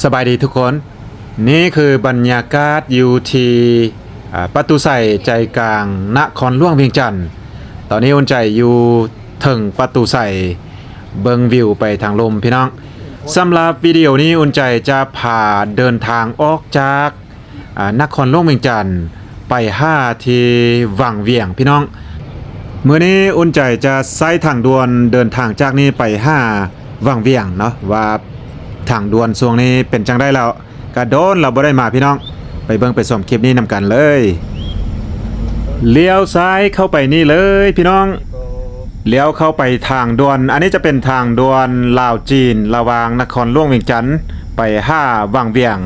สบายดีทุกคนนี่คือบรรยากาศอยู่ที่ประตูใส่ใจกลางนครหลวงเวียงจันทน์ตอนนี้อุ่นใจอยู่ถึงประตูใส่เบิงวิวไปทางลมพี่น้องสำหรับวิดีโอนี้อุ่นใจจะพาเดินทางออกจากนครหลวงเวียงจันทน์ไปที่วังเวียงพี่น้องเมื่อนี้อุ่นใจจะใช้ทางด่วนเดินทางจากนี้ไปวังเวียงเนาะว่าทางด่วนช่วงนี้เป็นจังได้แล้วกระโดนเราบ่ได้มาพี่น้องไปเบิ่งไปชมคลิปนี้นำกันเลยเลี้ยวซ้ายเข้าไปนี่เลยพี่น้องเลี้ยวเข้าไปทางด่วนอันนี้จะเป็นทางด่วนลาวจีนระหว่างนครหลวงเวียงจันทน์ไปวังเวียง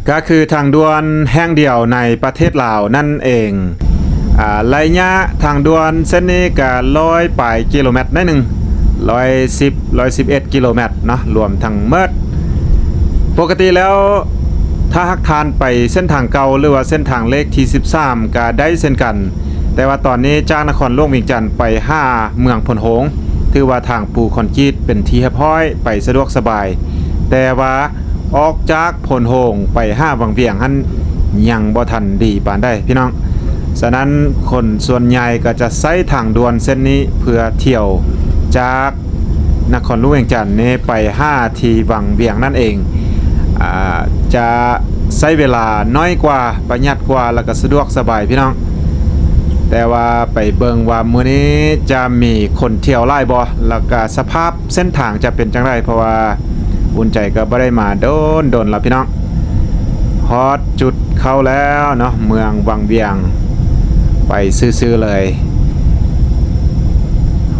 ก็คือทางด่วนแห่งเดียวในประเทศลาวนั่นเองระยะทางด่วนเส้นนี้ก็100ปลายกิโลเมตรได้หนึ่ง111กิโลเมตรเนาะรวมทั้งหมดปกติแล้วถ้าหักทานไปเส้นทางเก่าหรือว่าเส้นทางเลขที่13ก็ได้เส้นกันแต่ว่าตอนนี้จากนครหลวงเวียงจันทน์ไปเมืองพลโหงถือว่าทางปูคอนกรีตเป็นที่เรียบร้อยไปสะดวกสบายแต่ว่าออกจากพลโหงไปวังเวียงหันยังบ่ทันดีปานได้พี่น้องฉะนั้นคนส่วนใหญ่ก็จะใช้ทางด่วนเส้นนี้เพื่อเที่ยวจากนครหลวงเวียงจันทน์นี้ไปที่วังเวียงนั่นเองจะใช้เวลาน้อยกว่าประหยัดกว่าแล้วก็สะดวกสบายพี่น้องแต่ว่าไปเบิ่งว่ามื้อนี้จะมีคนเที่ยวหลายบ่แล้วก็สภาพเส้นทางจะเป็นจังไดเพราะว่าอุ่นใจก็บ่ได้มาโดนแล้วพี่น้องฮอดจุดเข้าแล้วเนาะเมืองวังเวียงไปซื่อๆเลย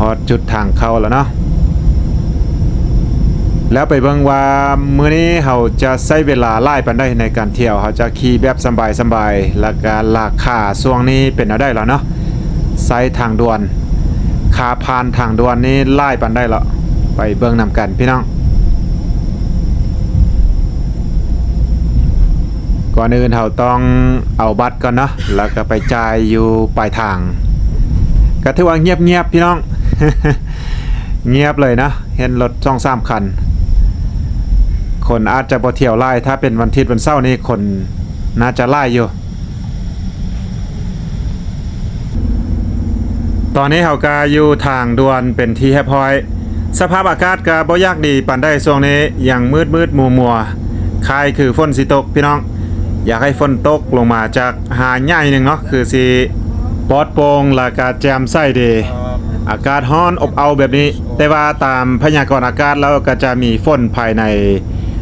ฮอดจุดทางเข้าแล้วเนาะแล้วไปเบิ่งว่ามื้อนี้เราจะใช้เวลาหลายปานใดในการเที่ยวเราจะขี่แบบสบายๆแล้วก็ราคาช่วงนี้เป็นเอาได้แล้วเนาะใช้ทางด่วนค่าผ่านทางด่วนนี้หลายปานใดแล้วไปเบิ่งนำกันพี่น้องก่อนอื่นเราต้องเอาบัตรก่อนเนาะแล้วก็ไปจ่ายอยู่ปลายทางก็ถือว่าเงียบๆพี่น้อง เงียบเลยนะเห็นรถ2-3 คันคนอาจจะบ่เที่ยวไล่ถ้าเป็นวันอาทิตย์วันเสาร์นี่คนน่าจะไล่อยู่ตอนนี้เฮาก็อยู่ทางด่วนเป็นที่เรียบร้อยสภาพอากาศก็บ่ยากดีปานใดช่วงนี้ยังมืดมัวคล้ายคือฝนสิตกพี่น้องอยากให้ฝนตกลงมาจากหาใหญ่นึงเนาะคือสิปลอดโปร่งแล้วก็แจ่มใสดีอากาศร้อนอบอ้าวแบบนี้แต่ว่าตามพยากรณ์อากาศแล้วก็จะมีฝนภายใน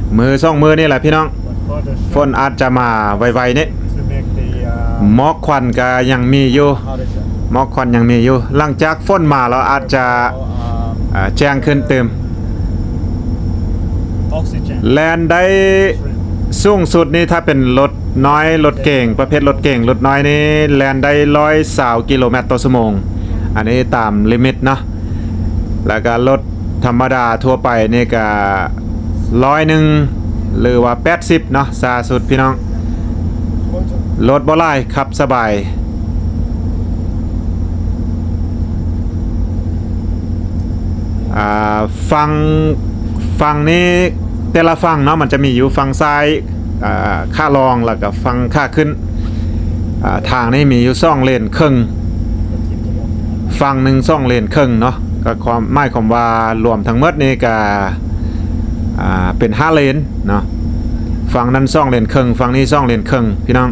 2 มื้อนี่แหละพี่น้องฝนอาจจะมาไวๆนี่หมอกควันก็ยังมีอยู่หมอกควันยังมีอยู่หลังจากฝนมาแล้วอาจจะแจ้งขึ้นเติมแลนได้สูงสุดนี่ถ้าเป็นรถน้อยรถเก่งประเภทรถเก่งรถน้อยนี่แลนได้120กิโลเมตรต่อชั่วโมงอันนี้ตามลิมิตเนาะแล้วก็รถธรรมดาทั่วไปนี่ก็100หรือว่า80เนาะซาสุดพี่น้องรถบ่หลายขับสบายฝั่งนี้แต่ละฝั่งเนาะมันจะมีอยู่ฝั่งซ้ายค่ารองแล้วก็ฝั่งค่าขึ้นทางนี้มีอยู่2 เลนครึ่งฝั่งหนึ่ง2 เลนครึ่งเนาะก็ความหมายความว่ารวมทั้งหมดนี่ก็เป็น5 เลนเนาะฝั่งนั้น2 เลนครึ่งฝั่งนี้2 เลนครึ่งพี่น้อง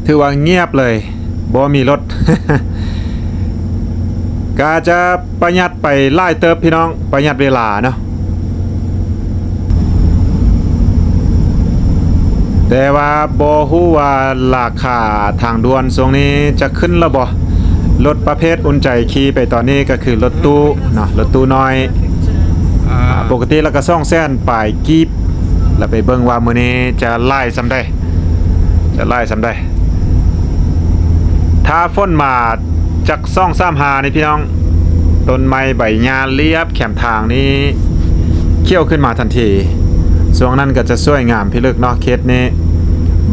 ถือว่าเงียบเลยบ่มีรถ ก็จะประหยัดไปหลายเติบพี่น้องประหยัดเวลาเนาะแต่ว่าบ่ฮู้ว่าราคาทางด่วนช่วงนี้จะขึ้นแล้วบ่รถประเภทอุ่นใจขี่ไปตอนนี้ก็คือรถตู้เนาะรถตู้น้อยปกติแล้วก็200,000ปลายกีบแล้วไปเบิ่งว่ามื้อนี้จะไล่ซำใดถ้าฝนมาจาก2-3 หานี่พี่น้องต้นไม้ใบหญ้าเรียบแคมทางนี้เขี้ยวขึ้นมาทันทีช่วงนั้นก็จะสวยงามพิลึกเนาะเขตนี้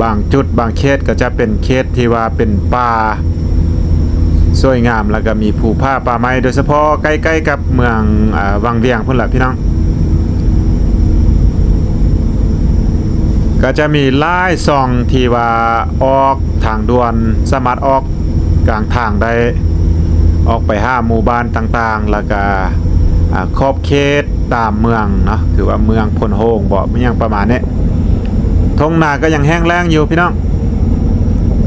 บางจุดบางเขตก็จะเป็นเขตที่ว่าเป็นป่า สวยงามแล้วก็มีภูผาป่าไม้โดยเฉพาะใกล้ๆกับเมืองวังเวียงพุ่นล่ะพี่น้องก็จะมีหลายซองที่ว่าออกทางด่วนสามารถออกกลางทางได้ออกไปหาหมู่บ้านต่างๆแล้วก็ขอบเขตตามเมืองเนาะคือว่าเมืองพลโฮงบ่มันยังประมาณนี้ทงนาก็ยังแห้งแล้งอยู่พี่น้อง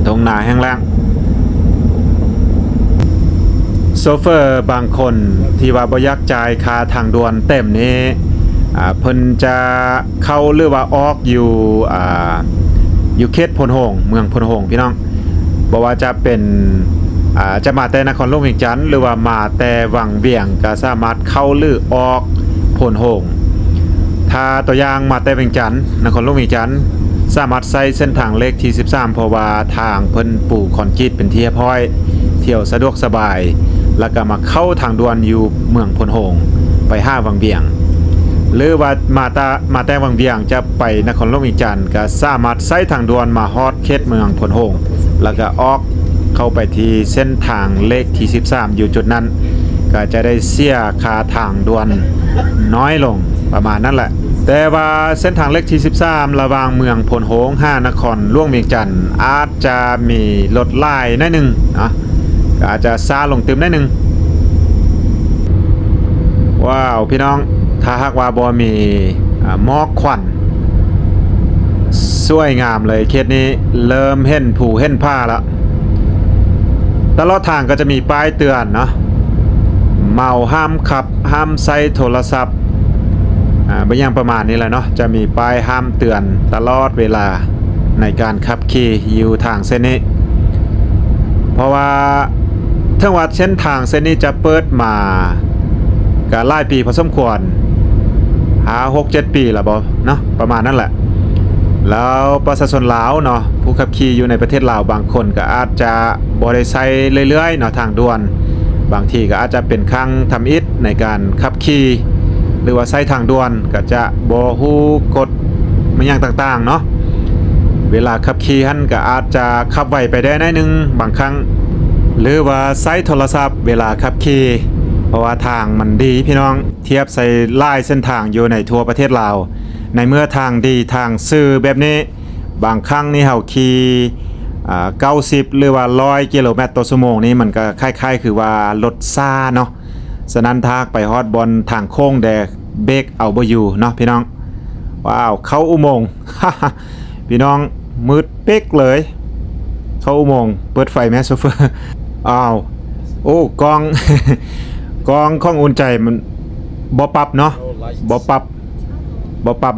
ทงนาแห้งแล้งโซเฟอร์บางคนที่ว่าบ่อยากจ่ายค่าทางด่วนเต็มนี้เพิ่นจะเข้าหรือว่าออกอยู่เขตพลโฮงเมืองพลโฮงพี่น้องบ่ว่าจะเป็นจะมาแต่นครหลวงเวียงจันทน์หรือว่ามาแต่วังเวียงก็สามารถเข้าหรือออกพลโฮงถ้าตัวอย่างมาแต่เวียงจันทน์นครหลวงเวียงจันทน์สามารถใช้เส้นทางเลขที่13เพราะว่าทางเพิ่นปูคอนกรีตเป็นที่เรียบร้อยเที่ยวสะดวกสบายแล้วก็มาเข้าทางด่วนอยู่เมืองพลโฮงไปวังเวียงหรือว่ามาแต่วังเวียงจะไปนครหลวงเวียงจันทน์ก็สามารถใช้ทางด่วนมาฮอดเขตเมืองพลโฮงแล้วก็ออกเข้าไปที่เส้นทางเลขที่13อยู่จุดนั้นก็จะได้เสียค่าทางด่วนน้อยลงประมาณนั้นแหละแต่ว่าเส้นทางเลขที่13ระหว่างเมืองพลโฮงนครหลวงเวียงจันทน์อาจจะมีรถลายนิดนึงนะก็อาจจะช้าลงตึมนิดนึงว้าวพี่น้องถ้าหากว่าบ่มีหมอกควันสวยงามเลยเขตนี้เริ่มเห็นภูเห็นผ้าแล้วตลอดทางก็จะมีป้ายเตือนเนาะเมาห้ามขับห้ามใช้โทรศัพท์บางอย่างประมาณนี้แหละเนาะจะมีป้ายห้ามเตือนตลอดเวลาในการขับขี่อยู่ทางเส้นนี้เพราะว่าทั้งวัดเส้นทางเส้นนี้จะเปิดมาก็หลายปีพอสมควร6-7 ปีแล้วบ่เนาะประมาณนั้นแหละแล้วประชาชนลาวเนาะผู้ขับขี่อยู่ในประเทศลาวบางคนก็อาจจะบ่ได้ใช้เรื่อยๆเนาะทางด่วนบางทีก็อาจจะเป็นครั้งทำอิฐในการขับขี่หรือว่าใช้ทางด่วนก็จะบ่ฮู้กฎมันอย่างต่างๆเนาะเวลาขับขี่หั่นก็อาจจะขับไวไปได้หน่อยนึงบางครั้งหรือว่าใช้โทรศัพท์เวลาขับขี่เพราะว่าทางมันดีพี่น้องเทียบใส่หลายเส้นทางอยู่ในทั่วประเทศลาวในเมื่อทางดีทางซื่อแบบนี้บางครั้งนี่เฮาขี่90หรือว่า100กิโลเมตรต่อชั่วโมงนี้มันก็คล้ายๆคือว่ารถซ่าเนาะฉะนั้นทางไปฮอดบนทางโค้งแดกเบรกเอาบ่อยู่เนาะพี่น้องว้าวเข้าอุโมงค์ พี่น้องมืดเป๊กเลยเข้าอุโมงค์เปิดไฟแมสโซเฟอร์ อ้าวโอ้กอง กองของอุ่นใจมันบ่ปรับเนาะบ่ปรับ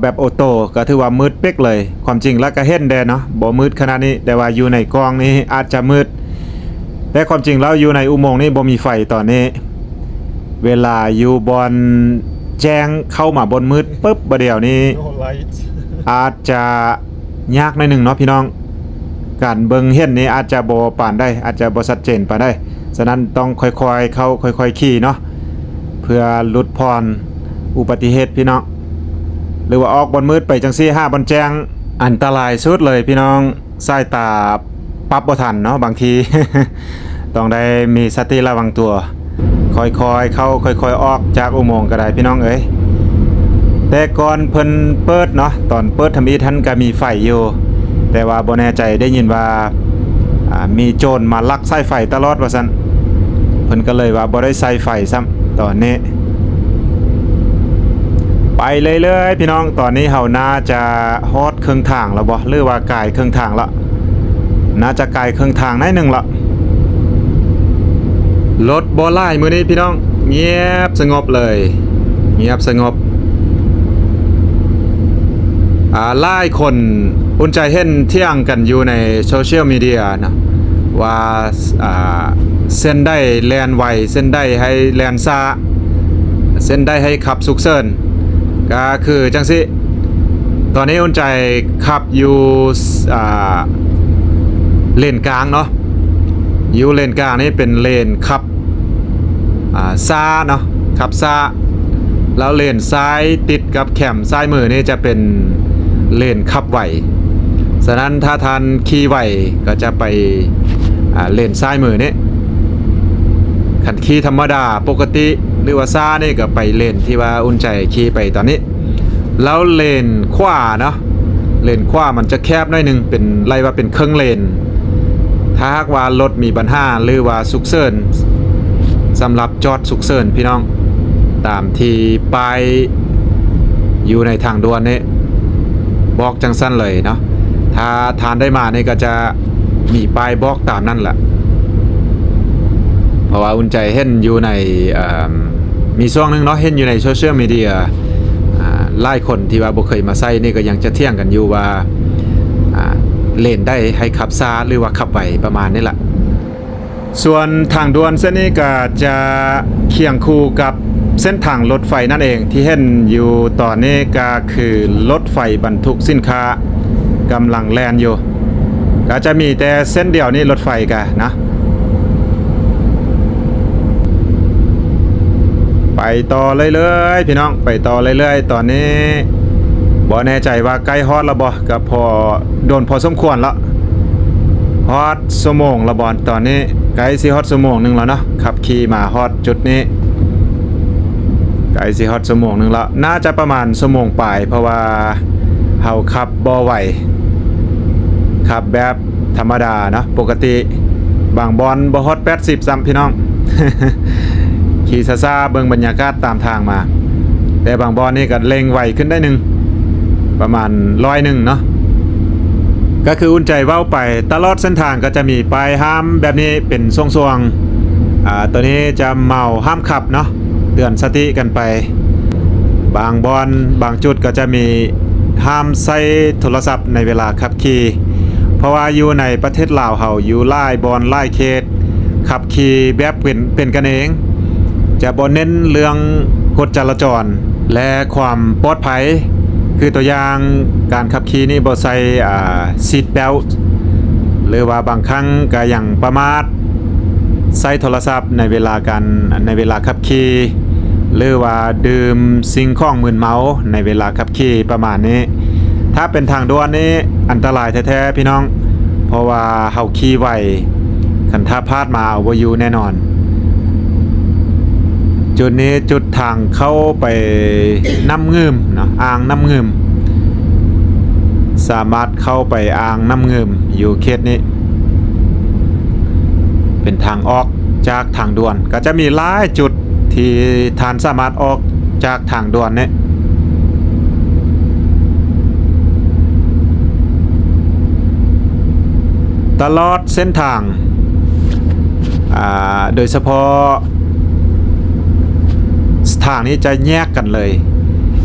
แบบออโต้ก็ถือว่ามืดเป๊กเลยความจริงแล้วก็เห็นแดเนาะบ่มืดขนาดนี้แต่ว่าอยู่ในกองนี้อาจจะมืดแต่ความจริงแล้วอยู่ในอุโมงค์นี้บ่มีไฟตอนนี้เวลาอยู่บนแจ้งเข้ามาบนมืดปึ๊บบ่เดียวนี้ อาจจะยากหน่อยนึงเนาะพี่น้องการเบิ่งเห็นนี้อาจจะบ่ปานได้อาจจะบ่ชัดเจนปานได้ฉะนั้นต้องค่อยๆเข้าค่อยๆขี่เนาะเพื่อลดพรอุบัติเหตุพี่น้องหรือว่าออกบนมืดไปจังซี่บนแจ้งอันตรายสุดเลยพี่น้องสายตาปรับบ่ทันเนาะบางที ต้องได้มีสติระวังตัวค่อยๆเข้าค่อยๆออกจากอุโมงค์ก็ได้พี่น้องเอ้ยแต่ก่อนเพิ่นเปิดเนาะตอนเปิดทำอีท่านก็มีไฟอยู่แต่ว่าบ่แน่ใจได้ยินว่ามีโจรมาลักสายไฟตลอดว่าซั่นเพิ่นก็เลยว่าบ่ได้ใส่ไฟซ้ำตอนนี้ไปเลยๆพี่น้องตอนนี้เฮาน่าจะฮอดครึ่งทางแล้วบ่หรือว่ากายครึ่งทางละน่าจะกายครึ่งทางได้นึงละรถบ่หลายมื้อนี้พี่น้องเงียบสงบเลยเงียบสงบหลายคนอุ่นใจเห็นเที่ยงกันอยู่ในโซเชียลมีเดียนะว่าเส้นได้แลนไวเส้นได้ให้แลนซ่าเส้นได้ให้ขับสุกเซินก็คือจังสิตอนนี้อุ่นใจขับอยู่เลนกลางเนาะอยู่เลนกลางนี่เป็นเลนขับซ่าเนาะขับซ่าแล้วเลนซ้ายติดกับแคมซ้ายมือนี่จะเป็นเลนขับไวฉะนั้นถ้าท่านขี่ไวก็จะไปเลนซ้ายมือนี่ ขันขี่ธรรมดาปกติหรือว่าซ่านี่ก็ไปเลนที่ว่าอุ่นใจขี่ไปตอนนี้แล้วเลนขวาเนาะเลนขวามันจะแคบหน่อยนึงเป็นไล่ว่าเป็นครึ่งเลนถ้าหากว่ารถมีปัญหาหรือว่าฉุกเฉินสำหรับจอดฉุกเฉินพี่น้องตามที่ป้ายอยู่ในทางด่วนนี่บอกจังสั้นเลยเนาะถ้าทานได้มานี่ก็จะมีป้ายบอกตามนั่นแหละเพราะว่าอุ่นใจเห็นอยู่ในมีช่วงนึงเนาะเห็นอยู่ในโซเชียลมีเดียหลายคนที่ว่าบ่เคยมาใส่นี่ก็ยังจะเที่ยงกันอยู่ว่าเลนได้ให้ขับช้าหรือว่าขับไวประมาณนี้แหละส่วนทางด่วนเส้นนี้ก็จะเคียงคู่กับเส้นทางรถไฟนั่นเองที่เห็นอยู่ตอนนี้ก็คือรถไฟบรรทุกสินค้ากำลังแล่นอยู่ก็จะมีแต่เส้นเดียวนี้รถไฟกันนะไปต่อเรื่อยๆพี่น้องไปต่อเรื่อยๆตอนนี้บ่แน่ใจว่าใกล้ฮอดแล้วบ่ก็พอโดนพอสมควรแล้วฮอดชั่วโมงละบ่ตอนนี้ใกล้สิฮอดชั่วโมงนึงแล้วเนาะขับขี่มาฮอดจุดนี้ใกล้สิฮอดชั่วโมงนึงแล้วน่าจะประมาณชั่วโมงปลายเพราะว่าเฮาขับบ่ไหวขับแบบธรรมดาเนาะปกติบางบอนบ่ฮอด80ซ้ำพี่น้อง ขี่ซ่าๆเบิ่งบรรยากาศตามทางมาแต่บางบอนนี่ก็เร่งไวขึ้นได้นึงประมาณ100เนาะก็คืออุ่นใจเว้าไปตลอดเส้นทางก็จะมีป้ายห้ามแบบนี้เป็นช่วงๆตัวนี้จะเมาห้ามขับเนาะเตือนสติกันไปบางบอนบางจุดก็จะมีห้ามใช้โทรศัพท์ในเวลาขับขี่เพราะว่าอยู่ในประเทศลาวเฮาอยู่หลายบอนหลายเขตขับขี่แบบเป็นกันเองจะบ่เน้นเรื่องกฎจราจรและความปลอดภัยคือตัวอย่างการขับขี่นี่บ่ใส่ซีทเบลต์หรือว่าบางครั้งก็อย่างประมาทใช้โทรศัพท์ในเวลาขับขี่หรือว่าดื่มสิ่งของมึนเมาในเวลาขับขี่ประมาณนี้ถ้าเป็นทางด่วนนี่อันตรายแท้ๆพี่น้องเพราะว่าเฮาขี่ไวคันถ้าพลาดมาเอาบ่อยู่แน่นอนจุดนี้จุดทางเข้าไปน้ำงืมเนาะอ่างน้ำงืมสามารถเข้าไปอ่างน้ำงืมอยู่เขตนี้เป็นทางออกจากทางด่วนก็จะมีหลายจุดที่ทานสามารถออกจากทางด่วนนี้ตลอดเส้นทางโดยเฉพาะทางนี้จะแยกกันเลย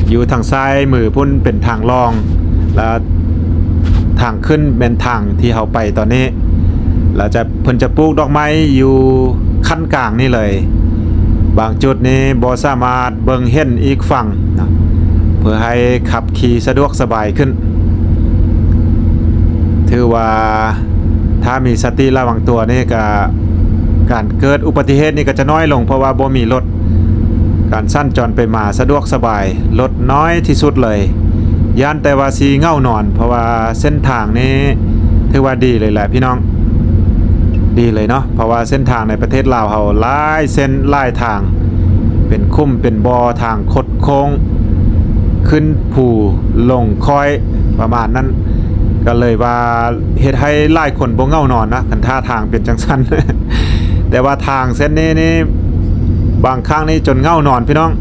อยู่ทางซ้ายมือพุ่นเป็นทางรองแล้วทางขึ้นเป็นทางที่เราไปตอนนี้เราจะเพิ่นจะปลูกดอกไม้อยู่ขั้นกลางนี่เลยบางจุดนี้บ่สามารถเบิ่งเห็นอีกฝั่งนะเพื่อให้ขับขี่สะดวกสบายขึ้นถือว่าถ้ามีสติระวังตัวนี่ก็การเกิดอุบัติเหตุนี่ก็จะน้อยลงเพราะว่าบ่มีรถการสั้นจรไปมาสะดวกสบายรถน้อยที่สุดเลยย่านแต่ว่าสีเง่านอนเพราะว่าเส้นทางนี้ถือว่าดีเลยแหละพี่น้องดีเลยเนาะเพราะว่าเส้นทางในประเทศลาวเฮาหลายเส้นหลายทางเป็นคุ้มเป็นบ่อทางคดโค้งขึ้นภูลงคอยประมาณนั้นก็เลยว่าเฮ็ดให้หลายคนบ่เง่านอนนะคันท่าทางเป็นจังซั่น แต่ว่าทางเส้นนี้นี่บางครั้งนี่จนเง่านอนพี่น้อง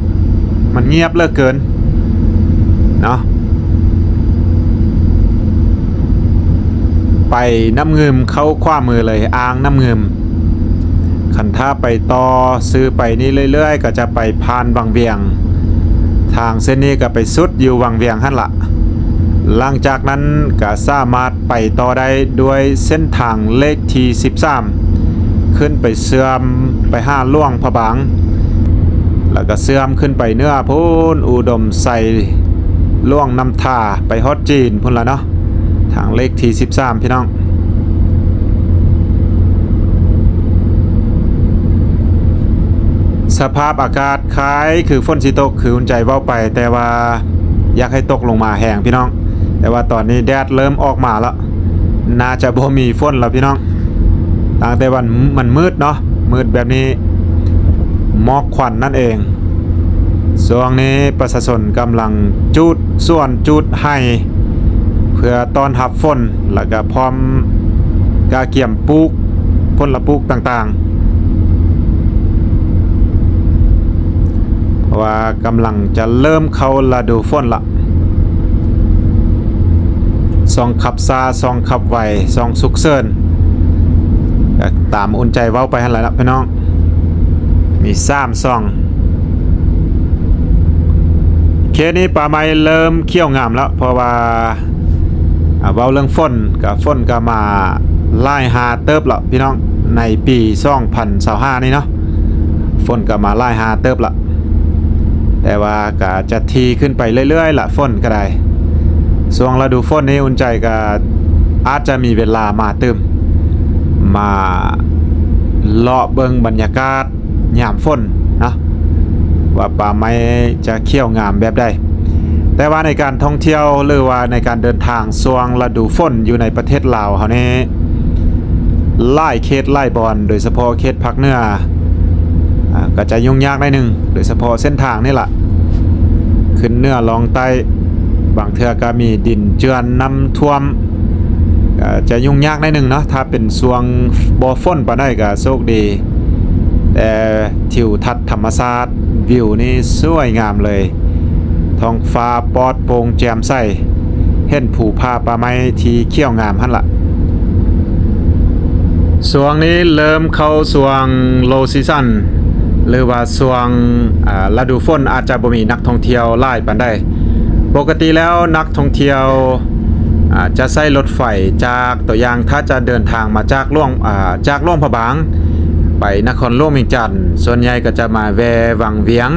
มันเงียบเหลือเกินเนาะไปน้ำเงิมเข้าขวามือเลยอ่างน้ำเงิมคันถ้าไปต่อซื้อไปนี่เรื่อยๆก็จะไปพานวังเวียงทางเส้นนี้ก็ไปสุดอยู่วังเวียงหั่นละหลังจากนั้นก็สามารถไปต่อได้ด้วยเส้นทางเลขที่13ขึ้นไปเสื่อมไปห้าล่วงพระบางแล้วก็เสื่อมขึ้นไปเนื้อพูนอุดมใส่ล่วงน้ำทาไปฮอดจีนพุ่นละเนาะทางเลขที่13พี่น้องสภาพอากาศคล้ายคือฝนสิตกคืออุ่นใจเว้าไปแต่ว่าอยากให้ตกลงมาแห้งพี่น้องแต่ว่าตอนนี้แดดเริ่มออกมาแล้วน่าจะบ่มีฝนแล้วพี่น้องตั้งแต่วันมันมืดเนาะมืดแบบนี้ หมอกควันนั่นเองช่วงนี้ประชาชนกำลังจุดส่วนจุดให้เพื่อต้อนรับฝนแล้วก็พร้อมกาเกี่ยมปลูกผลปลูกต่างๆเพราะว่ากำลังจะเริ่มเข้าฤดูฝนละซองขับซาซองขับไวซองสุกเซินตามอุ่นใจเว้าไปหั่นแหละพี่น้องมี3ซองเคสนี้ป่าไม้เริ่มเขี้ยวงามแล้วเพราะว่าเว้าเรื่องฝนก็มาไล่หาเติบแล้วพี่น้องในปี2025นี่เนาะฝนก็มาไล่หาเติบละแต่ว่าก็จะทีขึ้นไปเรื่อยๆละฝนก็ได้ช่วงฤดูฝนนี้อุ่นใจก็อาจจะมีเวลามาเติมมาเลาะเบิ่งบรรยากาศยามฝนเนาะว่าป่าไม้จะเขี้ยวงามแบบใดแต่ว่าในการท่องเที่ยวหรือว่าในการเดินทางช่วงฤดูฝนอยู่ในประเทศลาวเฮานี่หลายเขตหลายบอนโดยเฉพาะเขตภาคเหนือก็จะยุ่งยากหน่อยนึงโดยเฉพาะเส้นทางนี่ล่ะขึ้นเหนือลงใต้บางเทื่อก็มีดินเจือนน้ำท่วมจะยุ่งยากหน่อยนึงเนาะถ้าเป็นช่วงบ่ฝนปานใดก็โชคดีแต่ทิวทัศน์ธรรมชาติวิวนี่สวยงามเลยท้องฟ้าปลอดโปร่งแจ่มใสเห็นภูผาป่าไม้ที่เขียวงามหั่นล่ะช่วงนี้เริ่มเข้าช่วง low season หรือว่าช่วงฤดูฝนอาจจะบ่มีนักท่องเที่ยวหลายปานใดปกติแล้วนักท่องเที่ยวจะใช้รถไฟจากตัวอย่างถ้าจะเดินทางมาจากหลวงพระบางไปนครหลวงเวียงจันทน์ส่วนใหญ่ก็จะมาแววังเวียง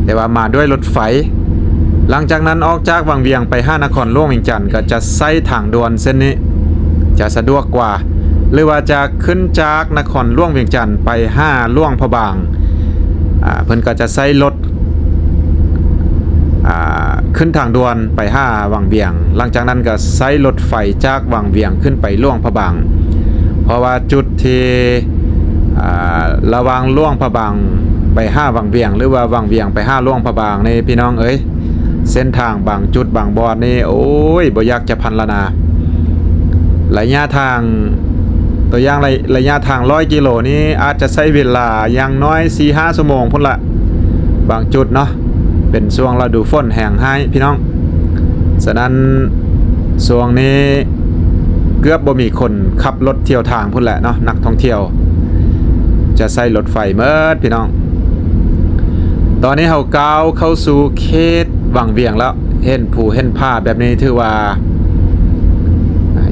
แต่ว่ามาด้วยรถไฟหลังจากนั้นออกจากวังเวียงไปนครหลวงเวียงจันทน์ก็จะใช้ทางด่วนเส้นนี้จะสะดวกกว่าหรือว่าจะขึ้นจากนครหลวงเวียงจันทน์ไปหลวงพระบางเพิ่นก็จะใช้รถขึ้นทางด่วนไปวังเวียงหลังจากนั้นก็ใช้รถไฟจากวังเวียงขึ้นไปหลวงพระบางเพราะว่าจุดที่ระหว่างหลวงพระบางไปวังเวียงหรือว่าวังเวียงไปหลวงพระบางนี่พี่น้องเอ้ยเส้นทางบางจุดบางบอนนี่โอ้ยบ่อยากจะพรรณนาระยะทางตัวอย่างระยะทาง100 กิโลนี้อาจจะใช้เวลาอย่างน้อย 4-5 ชั่วโมงพุ่นละบางจุดเนาะเป็นช่วงฤดูฝนแห้งให้พี่น้องฉะนั้นช่วงนี้เกือบบ่มีคนขับรถเที่ยวทางพุ่นแหละเนาะนักท่องเที่ยวจะใช้รถไฟเมิดพี่น้องตอนนี้เฮาก้าวเข้าสู่เขตวังเวียงแล้วเห็นภูเห็นผ้าแบบนี้ถือว่า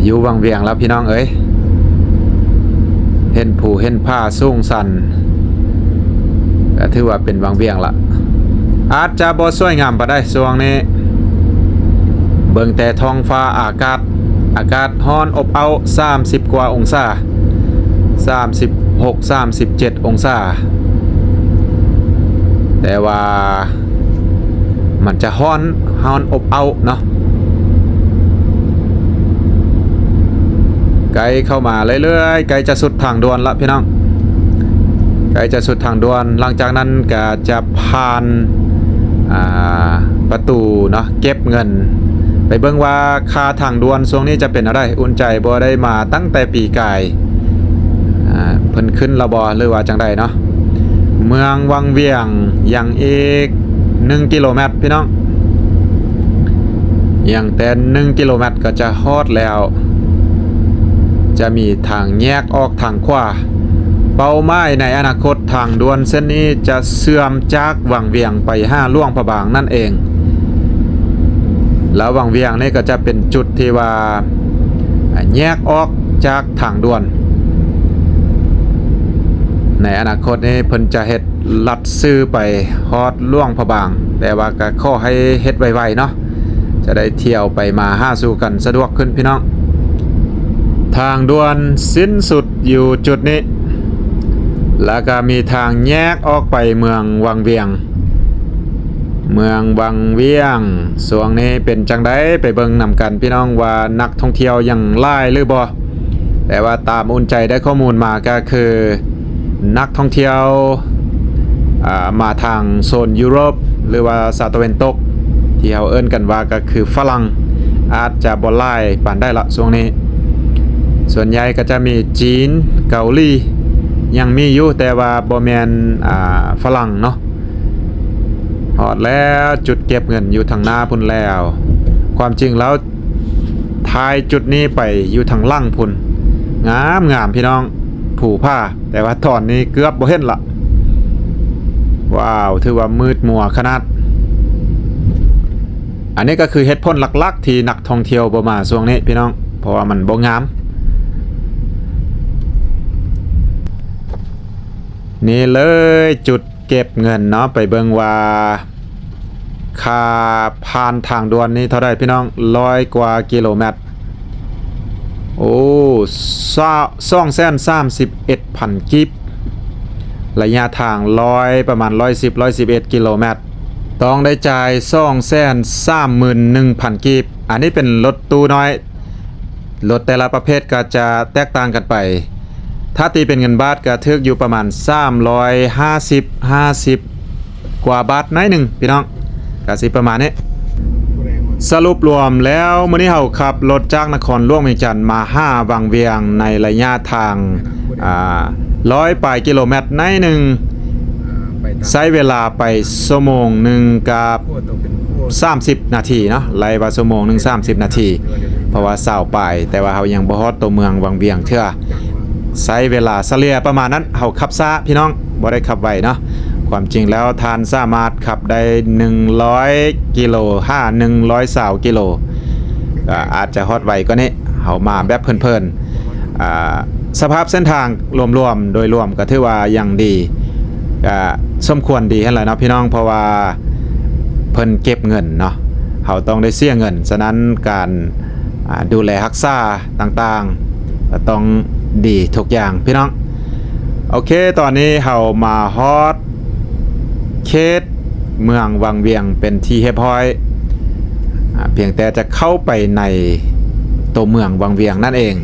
อยู่วังเวียงแล้วพี่น้องเอ้ยเห็นภูเห็นผ้าสูงสันก็ถือว่าเป็นวังเวียงละอาจจะบ่สวยงามปานใดช่วงนี้เบิ่งแต่ท้องฟ้าอากาศร้อนอบอ้าว30 กว่าองศา36 37 องศาแต่ว่ามันจะร้อนอบอ้าวเนาะไกลเข้ามาเรื่อยๆไกลจะสุดทางด่วนละพี่น้องไกลจะสุดทางด่วนหลังจากนั้นก็จะผ่านประตูเนาะเก็บเงินไปเบิ่งว่าค่าทางด่วนช่วงนี้จะเป็นอะไรอุ่นใจบ่ได้มาตั้งแต่ปีกายเพิ่นขึ้นระบอหรือว่าจังใดเนาะเมืองวังเวียงยังอีก1 กิโลเมตรพี่น้องยังแต่1 กิโลเมตรก็จะฮอดแล้วจะมีทางแยกออกทางขวาเป้าหมายในอนาคตทางด่วนเส้นนี้จะเสื่อมจากวังเวียงไปหลวงพระบางนั่นเองแล้ววังเวียงนี่ก็จะเป็นจุดที่ว่าแยกออกจากทางด่วนในอนาคตนี้เพิ่นจะเฮ็ดลัดซื้อไปฮอดหลวงพระบางแต่ว่าก็ขอให้เฮ็ดไวๆเนาะจะได้เที่ยวไปมาหาสู่กันสะดวกขึ้นพี่น้องทางด่วนสิ้นสุดอยู่จุดนี้แล้วก็มีทางแยกออกไปเมืองวังเวียงช่วงนี้เป็นจังไดไปเบิ่งนำกันพี่น้องว่านักท่องเที่ยวยังหลายหรือบ่แต่ว่าตามอุ่นใจได้ข้อมูลมาก็คือนักท่องเที่ยว มาทางโซนยุโรปหรือว่าซาตะวันตกที่เขาเอิ้นกันว่าก็คือฝรั่งอาจจะบ่หลายปานได้ละช่วงนี้ส่วนใหญ่ก็จะมีจีนเกาหลียังมีอยู่แต่ว่าบ่แม่นฝรั่งเนาะฮอดแล้วจุดเก็บเงินอยู่ทางหน้าพุ่นแล้วความจริงแล้วทายจุดนี้ไปอยู่ทางล่างพุ่นงามพี่น้องผูผ้าแต่ว่าตอนนี้เกือบบ่เห็นละว้าวถือว่ามืดมัวขนาดอันนี้ก็คือเหตุผลหลักๆที่นักท่องเที่ยวบ่มาช่วงนี้พี่น้องเพราะว่ามันบ่งามนี่เลยจุดเก็บเงินเนาะไปเบิ่งว่าค่าผ่านทางด่วนนี้เท่าใดพี่น้อง100 กว่ากิโลเมตรโอ้231,000 กิบระยะทางประมาณ111 กิโลเมตรต้องได้จ่าย231,000 กิบอันนี้เป็นรถตู้น้อยรถแต่ละประเภทก็จะแตกต่างกันไปถ้าตีเป็นเงินบาทก็ทึกอยู่ประมาณ350 กว่าบาทน้อยหนึ่งพี่น้องก็สิประมาณนี้สรุปรวมแล้วมื้อนี้เฮาขับรถจากนครหลวงเวียงจันทน์มา5วังเวียงในระยะทาง100 ปลายกิโลเมตรน้อยหนึ่งใช้เวลาไปชั่วโมงหนึ่งกับ30 นาทีเนาะไล่ว่าชั่วโมงหนึ่ง30 นาทีเพราะว่าเช้าไปแต่ว่าเฮายังบ่ฮอดตัวเมืองวังเวียงเทื่อใช้เวลาเฉลี่ยประมาณนั้นเฮาขับช้าพี่น้องบ่ได้ขับไวเนาะความจริงแล้วทานสามารถขับได้100 กิโล120 กิโลอาจจะฮอดไวกว่านี้เฮามาแบบเพลินๆสภาพเส้นทางรวมๆโดยรวมก็ถือว่ายังดีสมควรดีหั่นแหละเนาะพี่น้องเพราะว่าเพิ่นเก็บเงินเนาะเฮาต้องได้เสียเงินฉะนั้นการดูแลรักษาต่างๆก็ต้องดีทุกอย่างพี่น้องโอเคตอนนี้เฮามาฮอดเขตเมืองวังเวียงเป็นที่เรียบร้อยเพียงแต่จะเข้าไปในตัวเมืองวังเวียงนั่นเอง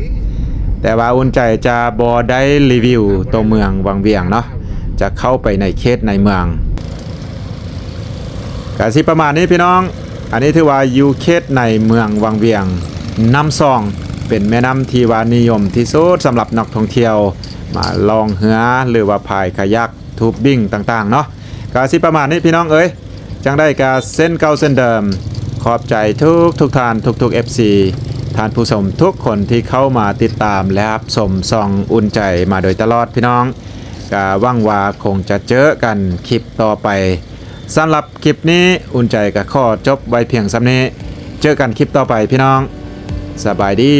แต่ว่าอุ่นใจจะบ่ได้รีวิวตัวเมืองวังเวียงเนาะจะเข้าไปในเขตในเมืองก็สิประมาณนี้พี่น้องอันนี้ถือว่าอยู่เขตในเมืองวังเวียงน้ำซองเป็นแม่น้ำที่ว่านิยมที่สุดสำหรับนักท่องเที่ยวมาลองเรือหรือว่าพายคายักทูบบิ้งต่างๆเนาะก็สิประมาณนี้พี่น้องเอ้ยจังได้กาเส้นเก่าเส้นเดิมขอบใจทุกท่านทุกFC ท่านผู้ชมทุกคนที่เข้ามาติดตามและรับชมส่องอุ่นใจมาโดยตลอดพี่น้องก็หวังว่าคงจะเจอกันคลิปต่อไปสำหรับคลิปนี้อุ่นใจก็ขอจบไว้เพียงส่ำนี้เจอกันคลิปต่อไปพี่น้องสบายดี